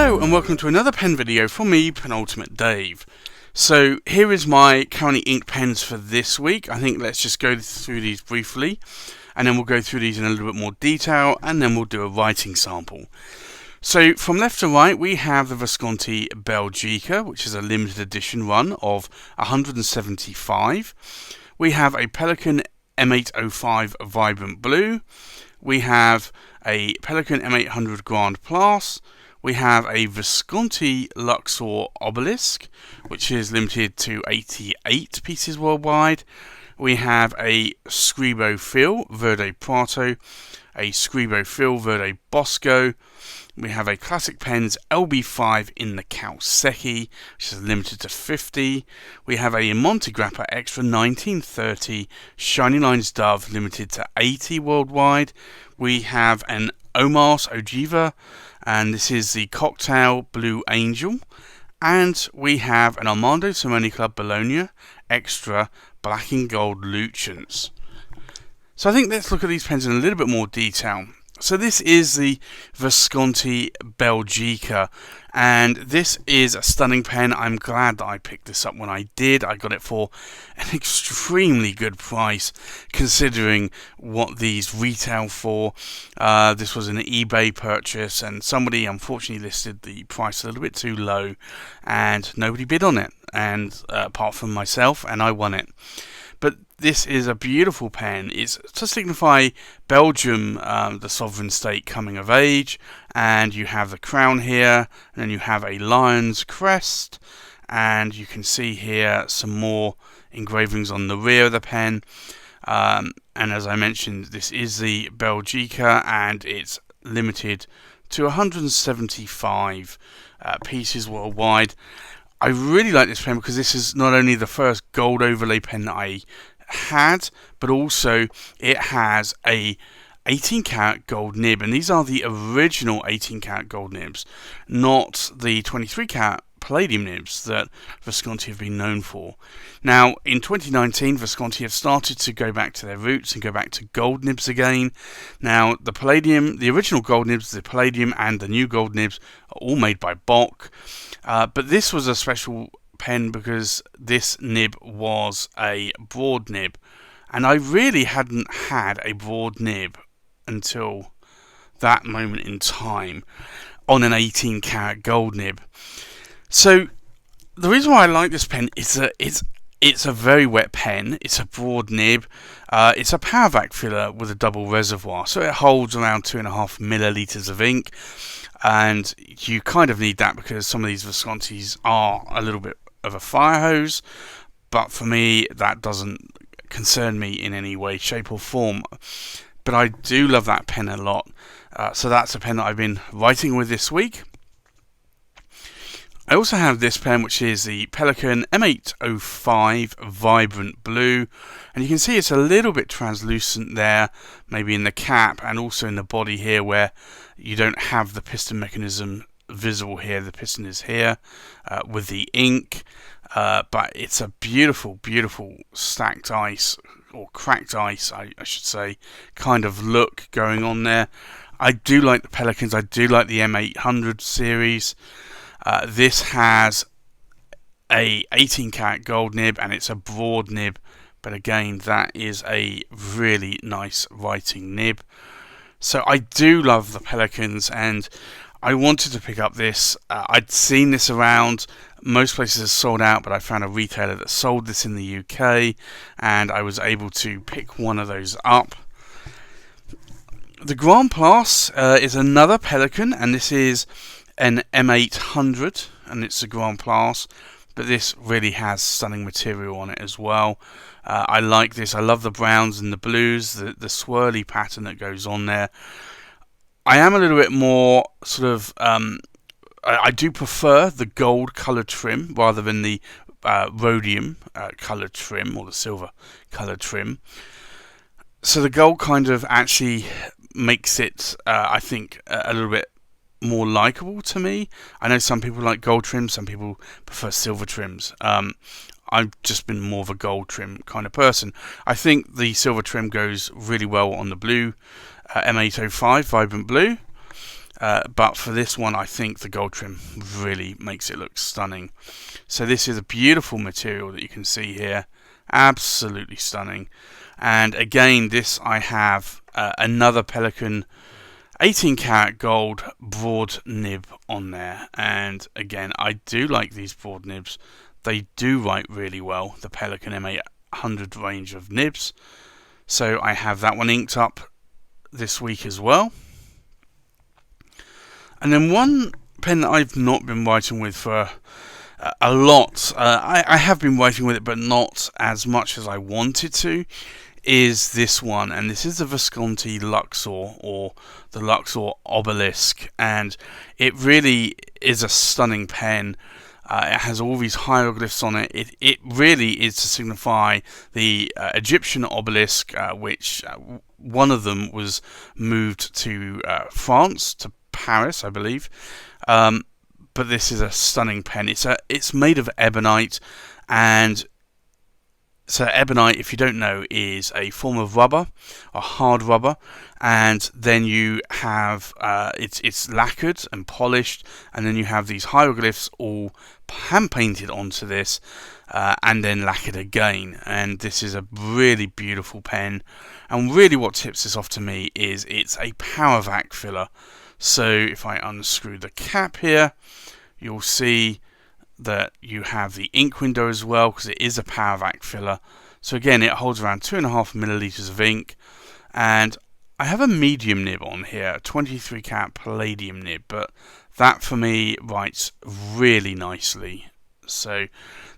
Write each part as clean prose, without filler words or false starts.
Hello and welcome to another pen video from me, Penultimate Dave. So here is my currently inked pens for this week. I think let's just go through these briefly and then we'll go through these in a little bit more detail and then we'll do a writing sample. So from left to right we have the Visconti Belgica, which is a limited edition run of 175. We have a Pelikan M805 Vibrant Blue. We have a Pelikan M800 Grand Place. We have a Visconti Luxor Obelisk, which is limited to 88 pieces worldwide. We have a Scribo Fil Verde Prato, a Scribo Fil Verde Bosco. We have a Classic Pens LB5 in the Kauseki, which is limited to 50. We have a Monte Grappa Extra 1930 Shiny Lines Dove, limited to 80 worldwide. We have an Omas Ogiva, and this is the Cocktail Blue Angel. And we have an Armando Simoni Club Bologna Extra Black and Gold Lucians. So I think let's look at these pens in a little bit more detail. So this is the Visconti Belgica, and this is a stunning pen. I'm glad that I picked this up when I did. I got it for an extremely good price considering what these retail for. This was an eBay purchase and somebody unfortunately listed the price a little bit too low and nobody bid on it, and apart from myself, and I won it. But this is a beautiful pen. It's to signify Belgium, the sovereign state, coming of age. And you have the crown here, and then you have a lion's crest. And you can see here some more engravings on the rear of the pen. And as I mentioned, this is the Belgica, and it's limited to 175 pieces worldwide. I really like this pen because this is not only the first gold overlay pen that I had, but also it has a 18 karat gold nib, and these are the original 18 karat gold nibs, not the 23 karat palladium nibs that Visconti have been known for. Now, in 2019, Visconti have started to go back to their roots and go back to gold nibs again. Now, the palladium, the original gold nibs, the palladium, and the new gold nibs are all made by Bock. But this was a special pen because this nib was a broad nib, and I really hadn't had a broad nib until that moment in time on an 18 karat gold nib. So the reason why I like this pen is that it's a very wet pen. It's a broad nib. It's a power vac filler with a double reservoir, so it holds around 2.5 milliliters of ink. And you kind of need that because some of these Viscontis are a little bit of a fire hose, but for me that doesn't concern me in any way, shape or form. But I do love that pen a lot, so that's a pen that I've been writing with this week. I also have this pen, which is the Pelikan M805 Vibrant Blue, and you can see it's a little bit translucent there, maybe in the cap and also in the body here where you don't have the piston mechanism visible here. The piston is here with the ink, but it's a beautiful, beautiful stacked ice, or cracked ice, I should say, kind of look going on there. I do like the Pelikans, I do like the M800 series. This has a 18 karat gold nib and it's a broad nib, but again that is a really nice writing nib. So I do love the Pelikans and I wanted to pick up this. I'd seen this around, most places are sold out, but I found a retailer that sold this in the UK and I was able to pick one of those up. The Grand Place is another Pelikan, and this is an M800 and it's a Grand Place, but this really has stunning material on it as well. I like this. I love the browns and the blues, the swirly pattern that goes on there. I am a little bit more sort of I do prefer the gold colour trim rather than the rhodium colour trim or the silver colour trim. So the gold kind of actually makes it I think a little bit more likable to me. I know some people like gold trims, some people prefer silver trims. I've just been more of a gold trim kind of person. I think the silver trim goes really well on the blue M805 Vibrant Blue. but for this one I think the gold trim really makes it look stunning. So this is a beautiful material that you can see here, absolutely stunning. And again, this I have another Pelican 18 karat gold broad nib on there, and again I do like these broad nibs. They do write really well, the Pelican M800 range of nibs. So I have that one inked up this week as well. And then one pen that I've not been writing with for a lot, I have been writing with it but not as much as I wanted to, is this one, and this is the Visconti Luxor, or the Luxor Obelisk, and it really is a stunning pen. It has all these hieroglyphs on it. It really is to signify the Egyptian obelisk, which one of them was moved to France, to Paris, I believe. But this is a stunning pen. It's made of ebonite, and so ebonite, if you don't know, is a form of rubber, a hard rubber, and then you have it's lacquered and polished, and then you have these hieroglyphs all hand painted onto this, and then lacquered again. And this is a really beautiful pen, and really what tips this off to me is it's a power vac filler. So if I unscrew the cap here, you'll see that you have the ink window as well, because it is a power vac filler. So again, it holds around 2.5 milliliters of ink, and I have a medium nib on here, a 23 karat palladium nib, but that for me writes really nicely. So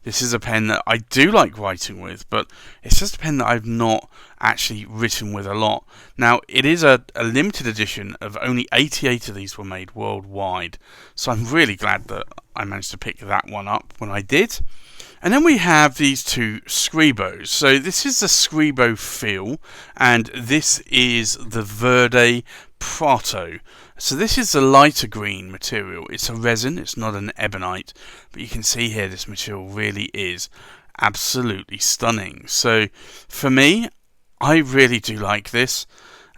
this is a pen that I do like writing with, but it's just a pen that I've not actually written with a lot. Now, it is a limited edition of only 88 of these were made worldwide, so I'm really glad that I managed to pick that one up when I did. And then we have these two Scribos. So this is the Scribo Feel, and this is the Verde Prato. So this is the lighter green material. It's a resin, it's not an ebonite, but you can see here this material really is absolutely stunning. So for me, I really do like this,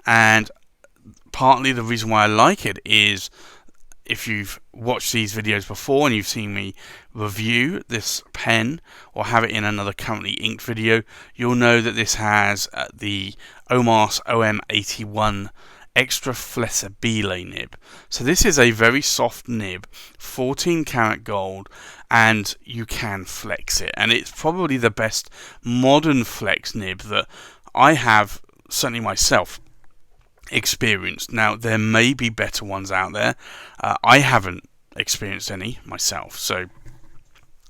and partly the reason why I like it is, if you've watched these videos before and you've seen me review this pen or have it in another currently inked video, you'll know that this has the Omas OM81 extra flessibile nib. So this is a very soft nib, 14 karat gold, and you can flex it, and it's probably the best modern flex nib that I have, certainly myself, experienced. Now, there may be better ones out there. I haven't experienced any myself. So,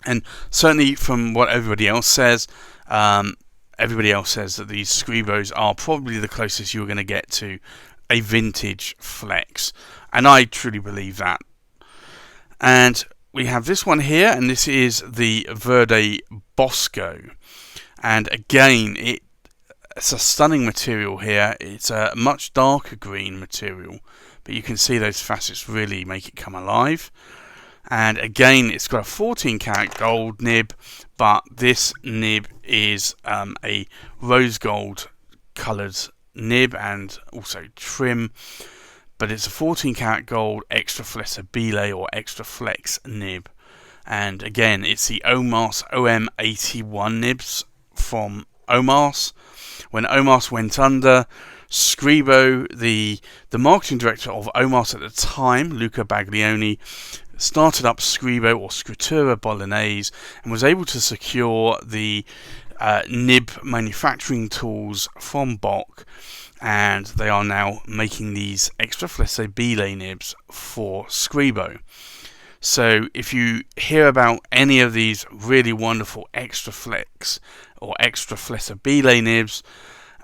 and certainly from what everybody else says that these Scribos are probably the closest you're going to get to a vintage flex, and I truly believe that. And we have this one here, and this is the Verde Bosco, and again it's a stunning material here. It's a much darker green material, but you can see those facets really make it come alive. And again, it's got a 14 karat gold nib, but this nib is a rose gold coloured nib and also trim, but it's a 14 karat gold extra flessibile or extra flex nib. And again, it's the Omas OM81 nibs from Omas. When Omas went under, Scribo, the marketing director of Omas at the time, Luca Baglioni, started up Scribo or Scrittura Bolognese and was able to secure the nib manufacturing tools from Bock, and they are now making these extra flessibile nibs for Scribo. So if you hear about any of these really wonderful extra flex or extra flessibile nibs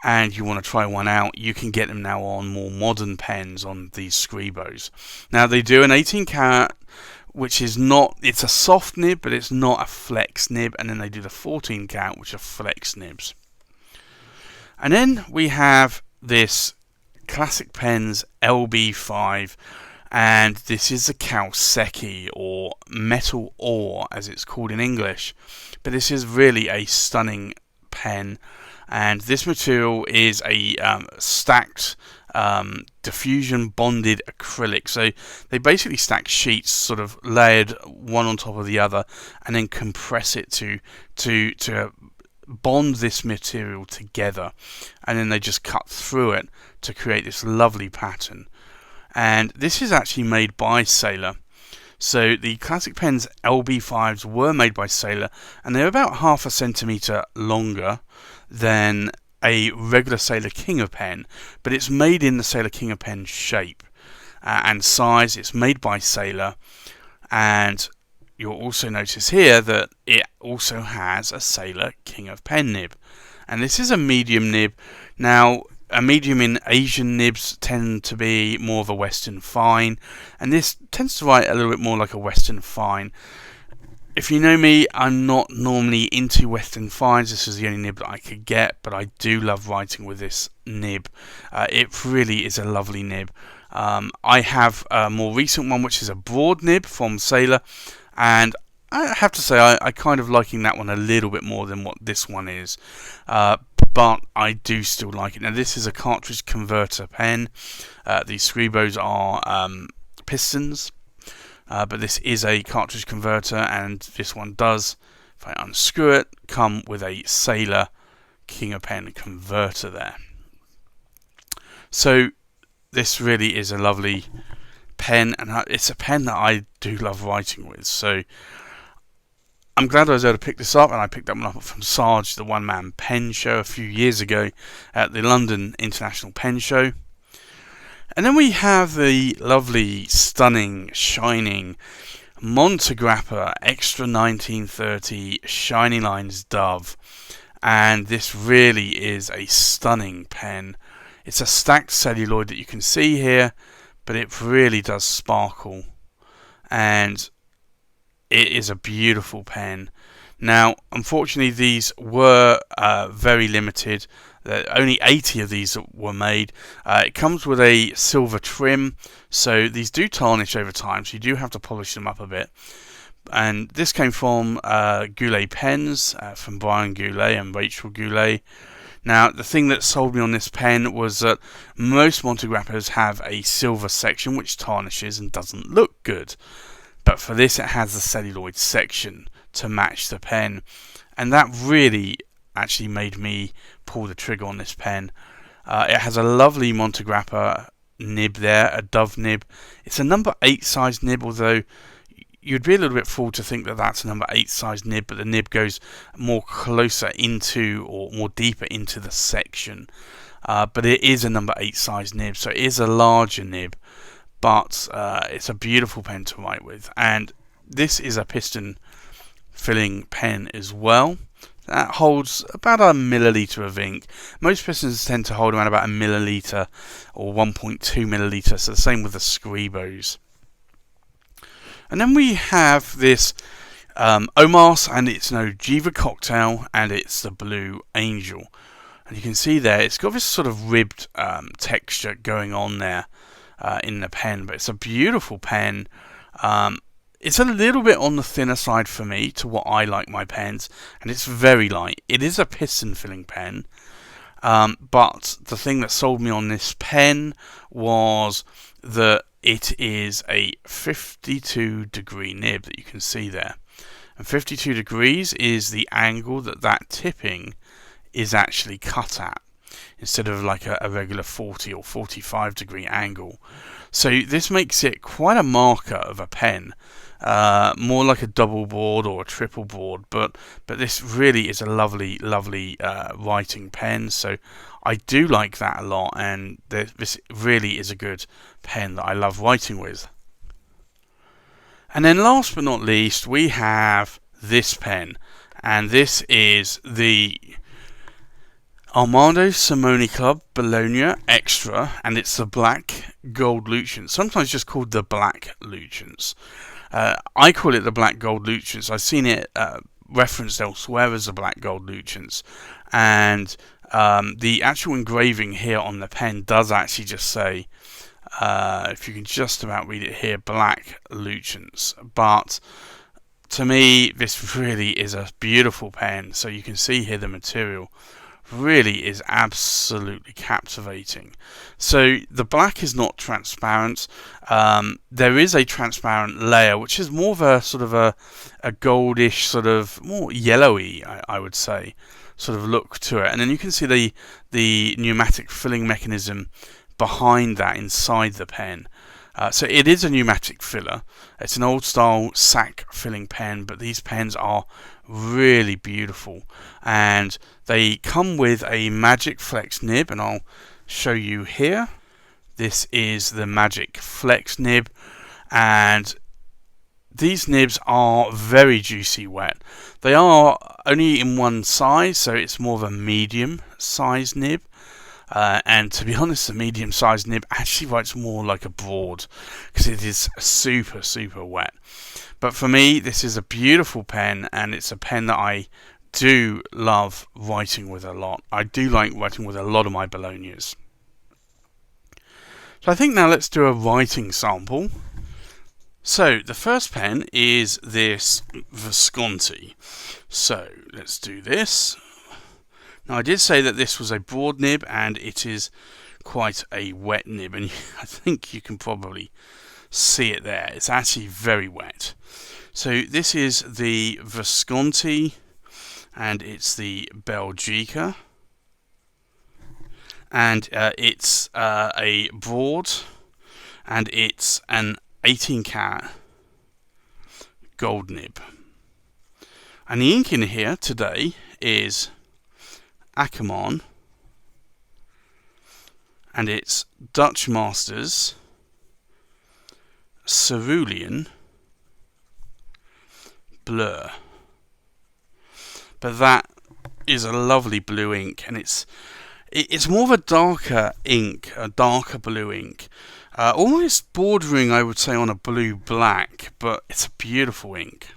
and you want to try one out, you can get them now on more modern pens on these Scribos. Now they do an 18 karat, which is not, it's a soft nib, but it's not a flex nib, and then they do the 14 karat, which are flex nibs. And then we have this Classic Pens LB5, and this is the Kaoseki, or metal ore as it's called in English, but this is really a stunning pen, and this material is a stacked diffusion bonded acrylic. So they basically stack sheets sort of layered one on top of the other and then compress it to bond this material together, and then they just cut through it to create this lovely pattern. And this is actually made by Sailor. So the Classic Pens LB5s were made by Sailor, and they're about 1/2 centimetre longer than a regular Sailor King of Pen, but it's made in the Sailor King of Pen shape and size. It's made by Sailor, and you'll also notice here that it also has a Sailor King of Pen nib, and this is a medium nib. Now, a medium in Asian nibs tend to be more of a Western fine, and this tends to write a little bit more like a Western fine. If you know me, I'm not normally into Western fines. This is the only nib that I could get, but I do love writing with this nib. It really is a lovely nib. I have a more recent one, which is a broad nib from Sailor, and I have to say I kind of liking that one a little bit more than what this one is, but I do still like it. Now, this is a cartridge converter pen. These Scribos are pistons, but this is a cartridge converter, and this one does, if I unscrew it, come with a Sailor King of Pen converter there. So this really is a lovely pen, and it's a pen that I do love writing with. So I'm glad I was able to pick this up, and I picked that one up from Sarge, the one-man pen show a few years ago at the London International Pen Show. And then we have the lovely, stunning, shining Montegrappa Extra 1930 Shiny Lines Dove, and this really is a stunning pen. It's a stacked celluloid that you can see here, but it really does sparkle, and it is a beautiful pen. Now, unfortunately, these were very limited. Only 80 of these were made. It comes with a silver trim, so these do tarnish over time, so you do have to polish them up a bit. And this came from Goulet Pens, from Brian Goulet and Rachel Goulet. Now, the thing that sold me on this pen was that most Montegrappas have a silver section which tarnishes and doesn't look good. But for this, it has the celluloid section to match the pen, and that really actually made me pull the trigger on this pen. It has a lovely Montegrappa nib there, a dove nib. It's a number 8 size nib, although you'd be a little bit fooled to think that that's a number 8 size nib, but the nib goes more closer into, or more deeper into the section. But it is a number 8 size nib, so it is a larger nib, but it's a beautiful pen to write with. And this is a piston filling pen as well. That holds about a milliliter of ink. Most pistons tend to hold around about a milliliter or 1.2 milliliter, so the same with the Scribos. And then we have this Omas, and it's no Jiva Cocktail, and it's the Blue Angel. And you can see there, it's got this sort of ribbed texture going on there in the pen, but it's a beautiful pen. It's a little bit on the thinner side for me to what I like my pens, and it's very light. It is a piston filling pen, but the thing that sold me on this pen was that it is a 52 degree nib that you can see there. And 52 degrees is the angle that tipping is actually cut at, instead of like a regular 40 or 45 degree angle. So this makes it quite a marker of a pen. More like a double board or a triple board, but this really is a lovely writing pen, so I do like that a lot, and this really is a good pen that I love writing with. And then last but not least, we have this pen, and this is the Armando Simone Club Bologna Extra, and it's the Black Gold Lucents, sometimes just called the Black Lucents. I call it the Black Gold Lucents. I've seen it referenced elsewhere as the Black Gold Lucents, and the actual engraving here on the pen does actually just say, if you can just about read it here, Black Lucents. But to me, this really is a beautiful pen. So you can see here the material really is absolutely captivating. So the black is not transparent. There is a transparent layer, which is more of a sort of a goldish, sort of more yellowy, I would say, sort of look to it. And then you can see the pneumatic filling mechanism behind that inside the pen. So it is a pneumatic filler. It's an old style sac filling pen, but these pens are really beautiful, and they come with a Magic Flex nib, and I'll show you here. This is the Magic Flex nib, and these nibs are very juicy wet. They are only in one size, so it's more of a medium size nib. And to be honest, the medium-sized nib actually writes more like a broad, because it is super, super wet. But for me, this is a beautiful pen, and it's a pen that I do love writing with a lot. I do like writing with a lot of my Bolognas. So I think now let's do a writing sample. So the first pen is this Visconti. So let's do this. Now, I did say that this was a broad nib, and it is quite a wet nib, and I think you can probably see it there. It's actually very wet. So this is the Visconti, and it's the Belgica, and it's a broad, and it's an 18 karat gold nib. And the ink in here today is Ackerman, and it's Dutch Masters Cerulean Blur. But that is a lovely blue ink, and it's more of a darker ink, a darker blue ink, almost bordering, I would say, on a blue-black, but it's a beautiful ink.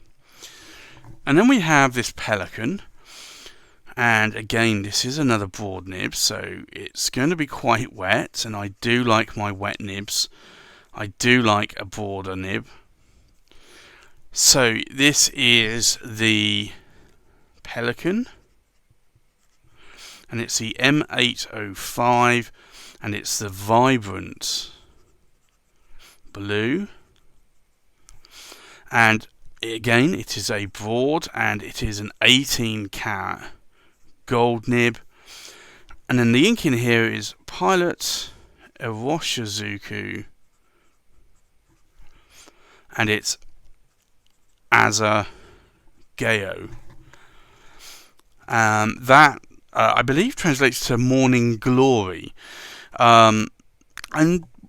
And then we have this Pelican. And again, this is another broad nib, so it's going to be quite wet, and I do like my wet nibs. I do like a broader nib. So this is the Pelican, and it's the M805, and it's the vibrant blue. And again, it is a broad, and it is an 18 karat gold nib. And then the ink in here is Pilot Iroshizuku, and it's Asa Geo. That I believe translates to Morning Glory. I'm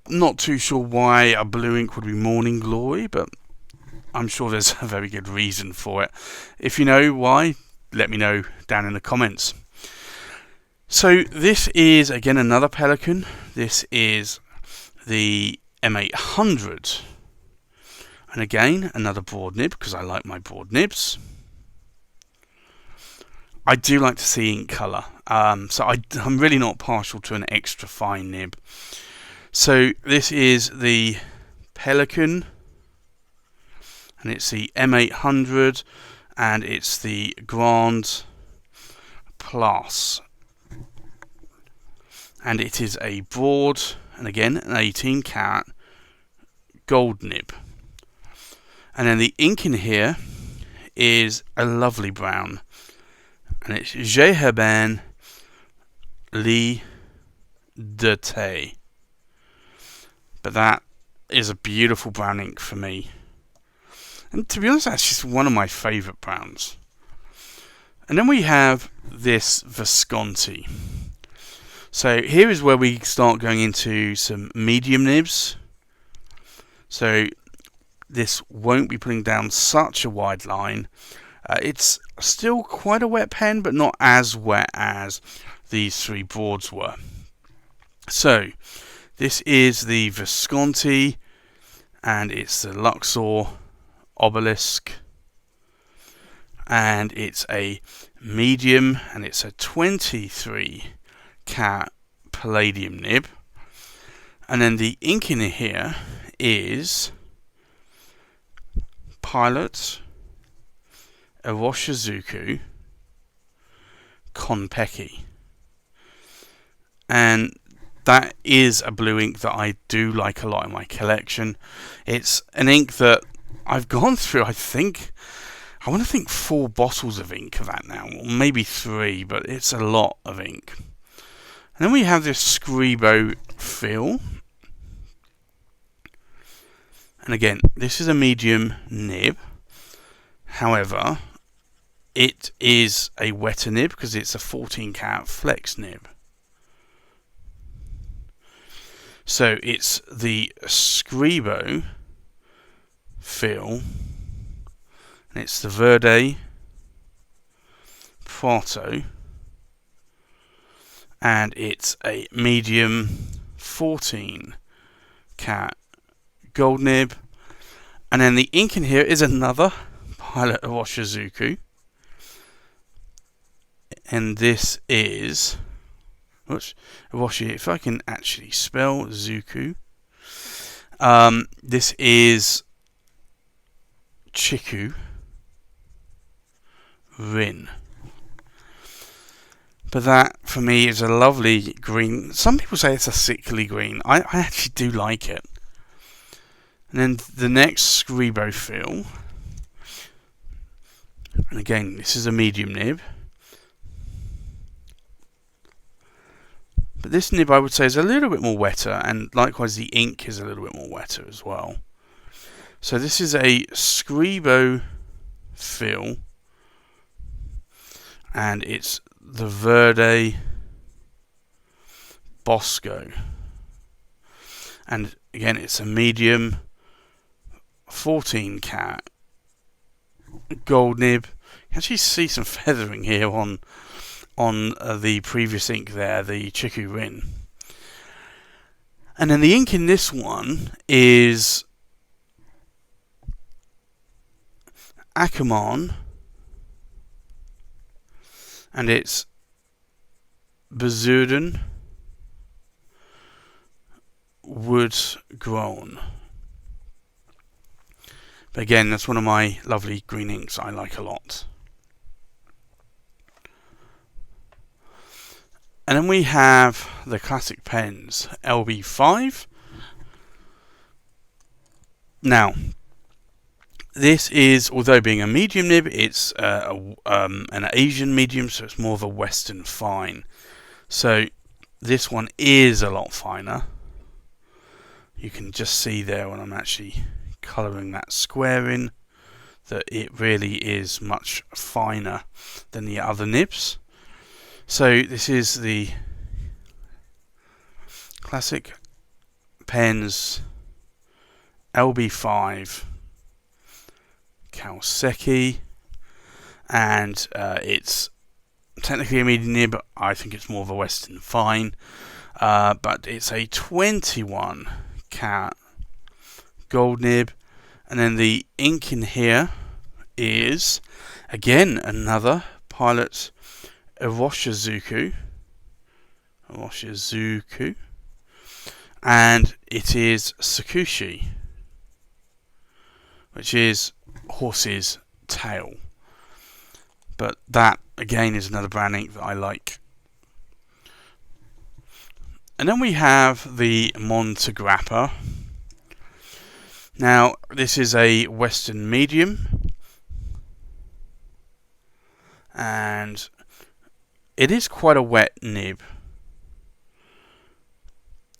not too sure why a blue ink would be Morning Glory, but I'm sure there's a very good reason for it. If you know why, let me know down in the comments. So this is again another Pelican. This is the M800, and again another broad nib, because I like my broad nibs. I do like to see ink colour, so I'm really not partial to an extra fine nib. So this is the Pelican, and it's the M800, and it's the Grand Plus, and it is a broad, and again an 18 karat gold nib. And then the ink in here is a lovely brown, and it's J. Herbin Lee de Tay. But that is a beautiful brown ink for me. And to be honest, that's just one of my favourite browns. And then we have this Visconti. So here is where we start going into some medium nibs. So this won't be putting down such a wide line. It's still quite a wet pen, but not as wet as these three broads were. So this is the Visconti, and it's the Luxor Obelisk, and it's a medium, and it's a 23 karat palladium nib. And then the ink in here is Pilot Iroshizuku Konpeki. And that is a blue ink that I do like a lot in my collection. It's an ink that I've gone through, I want to think 4 bottles of ink of that now, or maybe 3, but it's a lot of ink. And then we have this Scribo fill. And again, this is a medium nib. However, it is a wetter nib because it's a 14 karat flex nib. So it's the Scribo fill, and it's the Verde Prato, and it's a medium 14 karat gold nib. And then the ink in here is another Pilot Iroshizuku, and this is if I can actually spell Zuku, this is Chiku Rin. But that, for me, is a lovely green. Some people say it's a sickly green. I actually do like it. And then the next Scribo fill. And again, this is a medium nib. But this nib, I would say, is a little bit more wetter, and likewise the ink is a little bit more wetter as well. So this is a Scribo fill, and it's the Verde Bosco. And again, it's a medium 14 karat gold nib. You can actually see some feathering here on the previous ink there, the Chiku Rin. And then the ink in this one is Akamon, and it's Bezuden Wood Grown. But again, that's one of my lovely green inks I like a lot. And then we have the classic pens, LB5. Now, this is, although being a medium nib, it's an Asian medium, so it's more of a Western fine. So this one is a lot finer. You can just see there when I'm actually colouring that square in, that it really is much finer than the other nibs. So this is the classic pens LB5 Kaoseki, and it's technically a medium nib, but I think it's more of a Western fine. But it's a 21 karat gold nib, and then the ink in here is again another Pilot Iroshizuku, and it is Sakushi, which is horse's tail. But that again is another brand ink that I like. And then we have the Montegrappa. Now this is a Western medium, and it is quite a wet nib.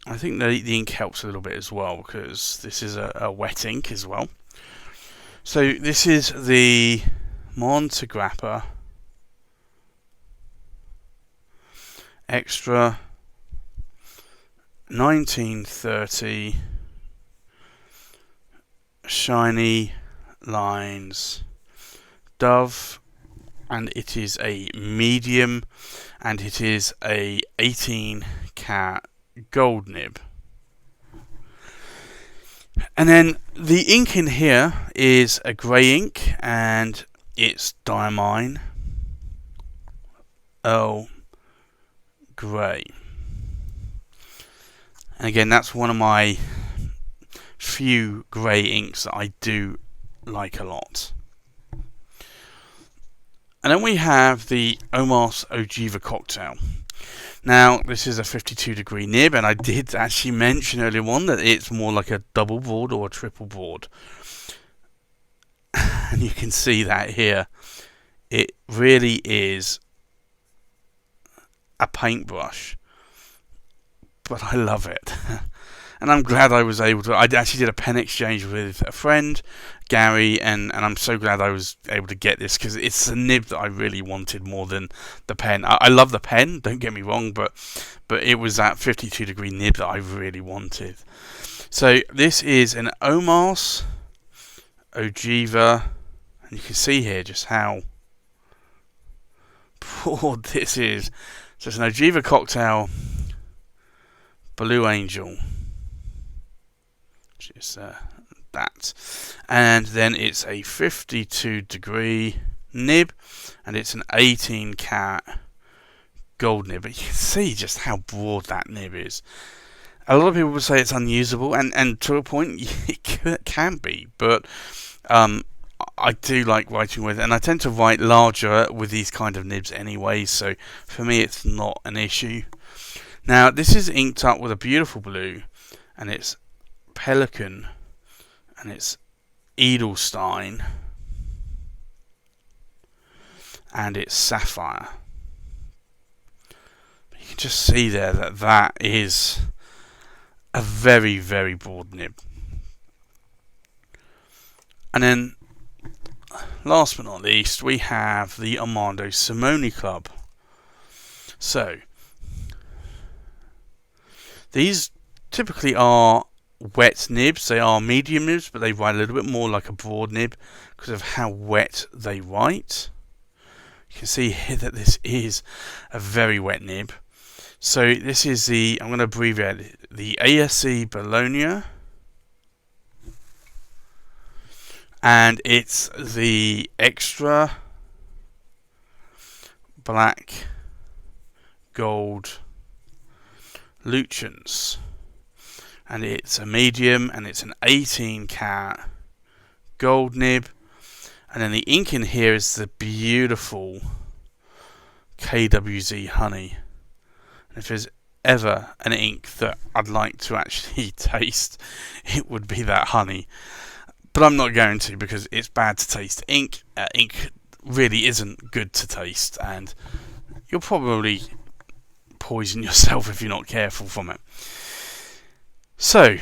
I think the ink helps a little bit as well, because this is a wet ink as well. So this is the Montegrappa Extra 1930 Shiny Lines Dove, and it is a medium, and it is a 18 karat gold nib. And then the ink in here is a grey ink, and it's Diamine Earl Grey. And again, that's one of my few grey inks that I do like a lot. And then we have the Omas Ogiva cocktail. Now, this is a 52-degree nib, and I did actually mention earlier on that it's more like a double board or a triple board. And you can see that here. It really is a paintbrush, but I love it. And I'm glad I was able to. I actually did a pen exchange with a friend, Gary, and I'm so glad I was able to get this, because it's a nib that I really wanted more than the pen. I love the pen, don't get me wrong, but it was that 52-degree nib that I really wanted. So this is an Omas Ogiva, and you can see here just how broad this is. So it's an Ogiva cocktail, Blue Angel. Is that, and then it's a 52-degree nib, and it's an 18 carat gold nib. But you can see just how broad that nib is. A lot of people would say it's unusable, and to a point it can be, but I do like writing with it, and I tend to write larger with these kind of nibs anyway, so for me it's not an issue. Now this is inked up with a beautiful blue, and it's Pelican, and it's Edelstein, and it's Sapphire. You can just see there that that is a very, very broad nib. And then last but not least, we have the Armando Simone Club. So these typically are wet nibs. They are medium nibs, but they write a little bit more like a broad nib because of how wet they write. You can see here that this is a very wet nib. So this is the, I'm going to abbreviate it, the ASC Bologna, and it's the extra black gold Lucians. And it's a medium, and it's an 18 carat gold nib, and then the ink in here is the beautiful KWZ honey. And if there's ever an ink that I'd like to actually taste, it would be that honey, but I'm not going to, because it's bad to taste. Ink really isn't good to taste, and you'll probably poison yourself if you're not careful from it. So,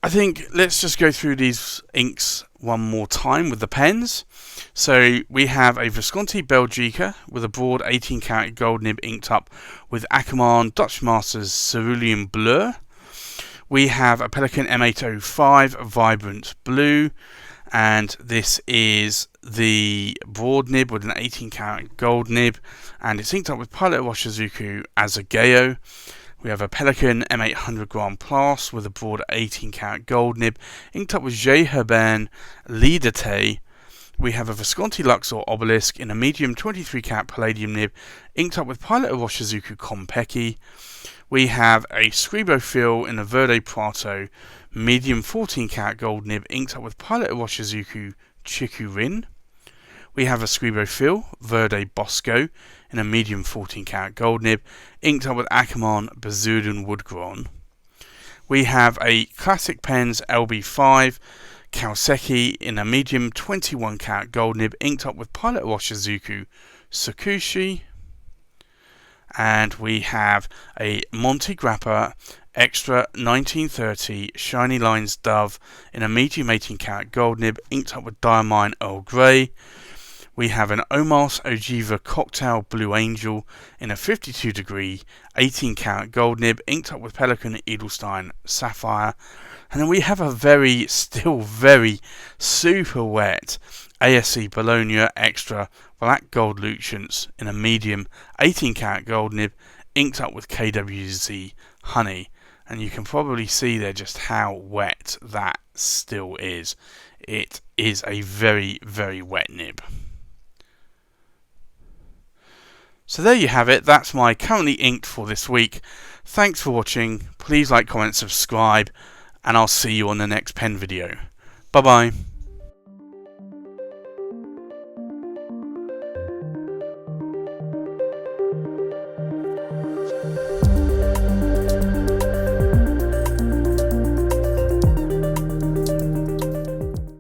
I think let's just go through these inks one more time with the pens. So, we have a Visconti Belgica with a broad 18 karat gold nib inked up with Ackerman Dutch Masters Cerulean Bleu. We have a Pelikan M805 Vibrant Blue, and this is the broad nib with an 18 karat gold nib, and it's inked up with Pilot Washizuku Azageo. We have a Pelikan M800 Grand Place with a broad 18 karat gold nib, inked up with J. Herbin Lidate. We have a Visconti Luxor Obelisk in a medium 23 karat palladium nib, inked up with Pilot Washizuku Konpeki. We have a Scribo Fill in a Verde Prato medium 14 karat gold nib, inked up with Pilot Washizuku Chikurin. We have a Scribo Fill Verde Bosco in a medium 14 karat gold nib, inked up with Ackerman Bazuden Woodgron. We have a Classic Pens LB5 Kaoseki in a medium 21 karat gold nib, inked up with Pilot Washizuku Sakushi. And we have a Monte Grappa Extra 1930 Shiny Lines Dove in a medium 18 karat gold nib, inked up with Diamine Earl Grey. We have an Omas Ogiva Cocktail Blue Angel in a 52 degree 18 karat gold nib, inked up with Pelikan Edelstein Sapphire. And then we have a still very super wet ASC Bologna Extra Black Gold Lucians in a medium 18 karat gold nib, inked up with KWZ Honey. And you can probably see there just how wet that still is. It is a very, very wet nib. So there you have it. That's my currently inked for this week. Thanks for watching. Please like, comment, subscribe, and I'll see you on the next pen video. Bye bye.